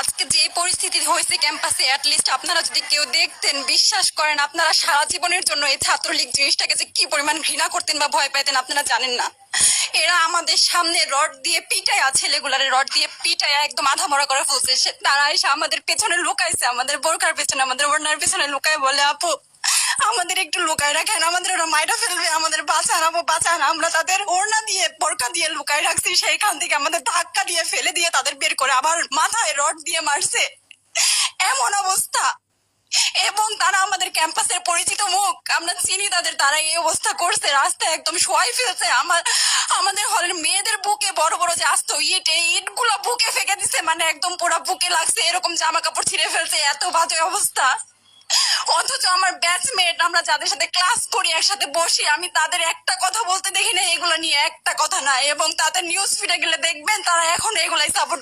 আজকে যে পরিস্থিতি হয়েছে ক্যাম্পাসে, অ্যাটলিস্ট আপনারা যদি কেউ দেখতেন, বিশ্বাস করেন আপনারা সারা জীবনের জন্য এই ছাত্রলীগ জিনিসটাকে যে কি পরিমাণ ঘৃণা করতেন বা ভয় পাইতেন আপনারা জানেন না। এরা আমাদের সামনে রড দিয়ে পিটায়া, ছেলেগুলারে রড দিয়ে পিটায়া একদম আধা মরা করে ফেলছে। তারা এসে আমাদের পেছনে লুকাইছে, আমাদের বোরকার পেছনে, আমাদের ওড়নার পেছনে লুকায় বলে, আপু আমাদের একটু লুকায় রাখেন, আমাদের ওরা মাইরা ফেলবে, আমাদের বাঁচান আপু বাঁচান। আমরা তাদের ওড়না দিয়ে বোরকা দিয়ে লুকায় রাখছি, সেইখান থেকে আমাদের ধাক্কা দিয়ে ফেলে দিয়ে তাদের বের করে আবার মাথায় রড দিয়ে মারছে। এমন অবস্থা। এবং তারা আমাদের ক্যাম্পাসের পরিচিত মুখ, আমরা চিনি তাদের, তারা এই অবস্থা করছে, রাস্তায় একদম শোয়াই ফেলছে। আমাদের হলের মেয়েদের বুকে বড় বড় যে আসতো ইট, এই ইট গুলো বুকে ফেঁকে দিছে, মানে একদম পুরো বুকে লাগছে, এরকম জামা কাপড় ছিঁড়ে ফেলছে, এত বাজে অবস্থা। অথচ আমার ব্যাচমেট, আমরা যাদের সাথে ক্লাস করি, একসাথে বসি, আমি তাদের একটা কথা বলতে দেখি না এগুলো নিয়ে, একটা কথা না। এবং তাদের নিউজ ফিডে গেলে দেখবেন তারা এখন এগুলাই সাপোর্ট